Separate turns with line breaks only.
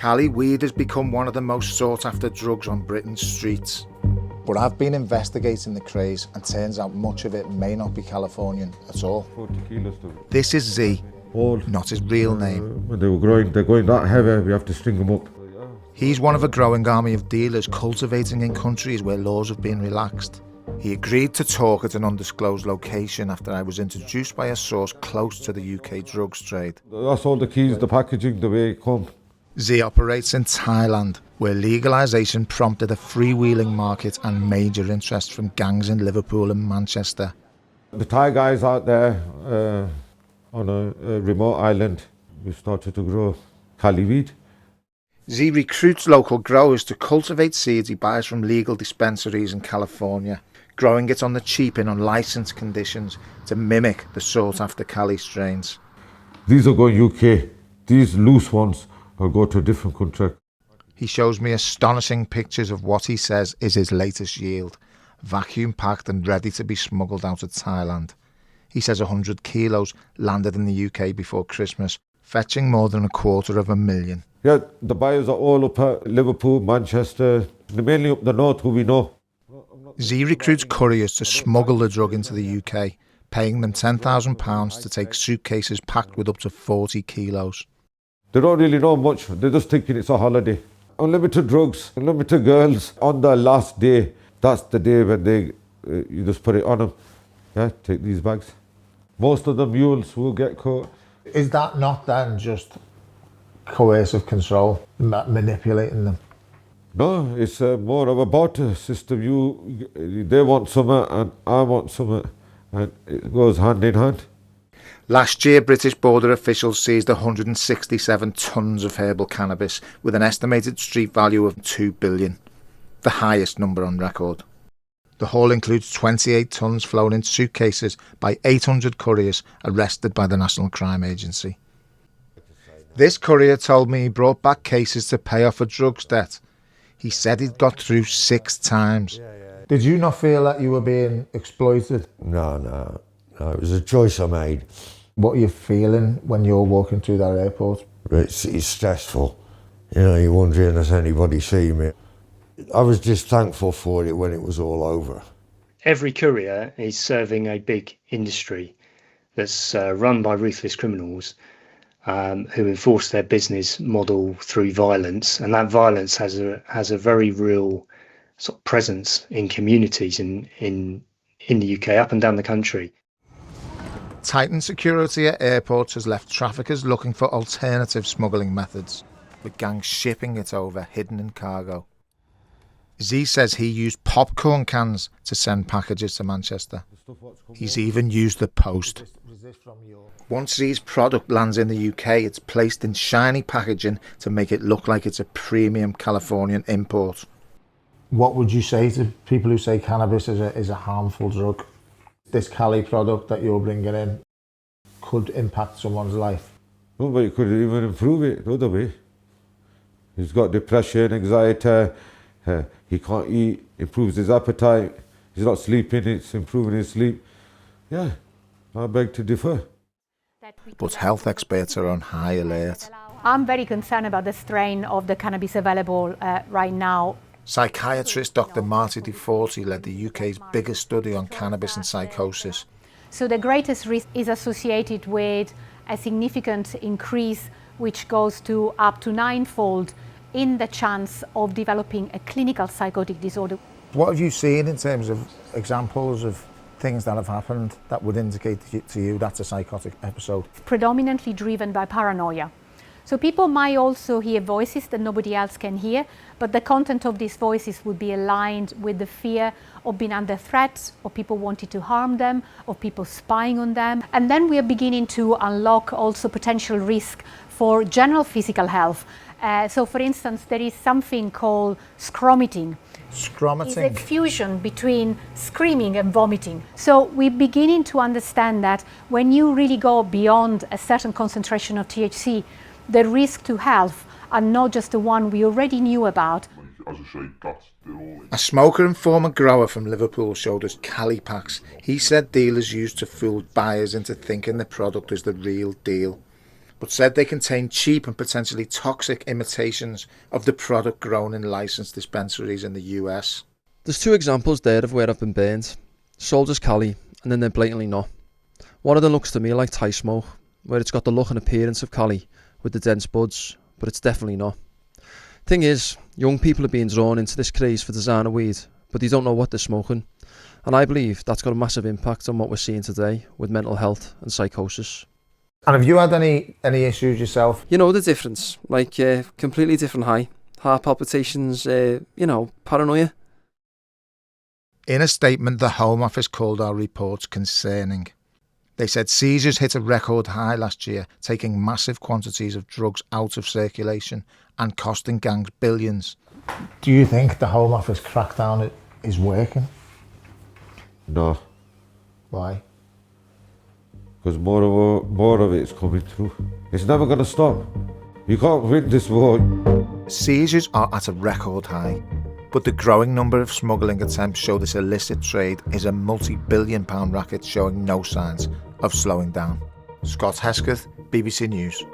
Cali weed has become one of the most sought-after drugs on Britain's streets. But I've been investigating the craze, and turns out much of it may not be Californian at all.
40 kilos.
This is Z,
Old.
not his real name.
When they're going that heavy, we have to string them up.
He's one of a growing army of dealers cultivating in countries where laws have been relaxed. He agreed to talk at an undisclosed location after I was introduced by a source close to the UK drugs trade.
That's all the keys, the packaging, the way it comes.
Z operates in Thailand, where legalisation prompted a freewheeling market and major interest from gangs in Liverpool and Manchester.
The Thai guys out there on a remote island, we started to grow Cali weed.
Z recruits local growers to cultivate seeds he buys from legal dispensaries in California, growing it on the cheap in unlicensed conditions to mimic the sought-after Cali strains.
These are going UK. These loose ones will go to a different country.
He shows me astonishing pictures of what he says is his latest yield, vacuum-packed and ready to be smuggled out of Thailand. He says 100 kilos landed in the UK before Christmas, fetching more than $250,000.
Yeah, the buyers are all up at Liverpool, Manchester, they're mainly up the north who we know.
Z recruits couriers to smuggle the drug into the UK, paying them £10,000 to take suitcases packed with up to 40 kilos.
They don't really know much, they're just thinking it's a holiday. Unlimited drugs, unlimited girls. On the last day, that's the day when you just put it on them. Yeah, take these bags. Most of the mules will get caught.
Is that not then just coercive control, manipulating them?
No, it's more of a barter system. They want something and I want something, and it goes hand in hand.
Last year, British border officials seized 167 tonnes of herbal cannabis with an estimated street value of $2 billion, the highest number on record. The haul includes 28 tonnes flown in suitcases by 800 couriers arrested by the National Crime Agency. This courier told me he brought back cases to pay off a drugs debt. He said he'd got through 6 times. Did you not feel that you were being exploited?
No, it was a choice I made.
What are you feeling when you're walking through that airport?
It's stressful. You know, you're wondering, has anybody seen me? I was just thankful for it when it was all over.
Every courier is serving a big industry that's run by ruthless criminals who enforce their business model through violence, and that violence has a very real sort of presence in communities in the UK, up and down the country.
Tightened security at airports has left traffickers looking for alternative smuggling methods, with gangs shipping it over hidden in cargo. Z says he used popcorn cans to send packages to Manchester. He's even used the post. Once Z's product lands in the UK, it's placed in shiny packaging to make it look like it's a premium Californian import. What would you say to people who say cannabis is a harmful drug? This Cali product that you're bringing in could impact someone's life.
No, but it could even improve it the other way. He's got depression, anxiety, he can't eat, improves his appetite, he's not sleeping, it's improving his sleep. Yeah, I beg to differ.
But health experts are on high alert.
I'm very concerned about the strain of the cannabis available right now.
Psychiatrist Dr. Marty DeForti led the UK's biggest study on cannabis and psychosis.
So the greatest risk is associated with a significant increase, which goes to up to 9-fold in the chance of developing a clinical psychotic disorder.
What have you seen in terms of examples of things that have happened that would indicate to you that's a psychotic episode?
Predominantly driven by paranoia. So people might also hear voices that nobody else can hear, but the content of these voices would be aligned with the fear of being under threat, or people wanting to harm them, or people spying on them. And then we are beginning to unlock also potential risk for general physical health. So for instance, there is something called scromiting.
Scromiting?
It's a fusion between screaming and vomiting. So we're beginning to understand that when you really go beyond a certain concentration of THC, the risk to health are not just the one we already knew about.
A smoker and former grower from Liverpool showed us Cali packs he said dealers used to fool buyers into thinking the product is the real deal. but said they contain cheap and potentially toxic imitations of the product grown in licensed dispensaries in the US.
There's 2 examples there of where I've been burned. Sold as Cali, and then they're blatantly not. One of them looks to me like Thai smoke, where it's got the look and appearance of Cali with the dense buds, but it's definitely not. Thing is, young people are being drawn into this craze for designer weed, but they don't know what they're smoking. And I believe that's got a massive impact on what we're seeing today with mental health and psychosis.
And have you had any issues yourself?
You know the difference, like completely different high, heart palpitations, paranoia.
In a statement, the Home Office called our reports concerning. They said seizures hit a record high last year, taking massive quantities of drugs out of circulation and costing gangs billions. Do you think the Home Office crackdown is working?
No,
Why?
because more of it is coming through. It's never going to stop. You can't win this war.
Seizures are at a record high, but the growing number of smuggling attempts show this illicit trade is a multi-billion-pound racket showing no signs of slowing down. Scott Hesketh, BBC News.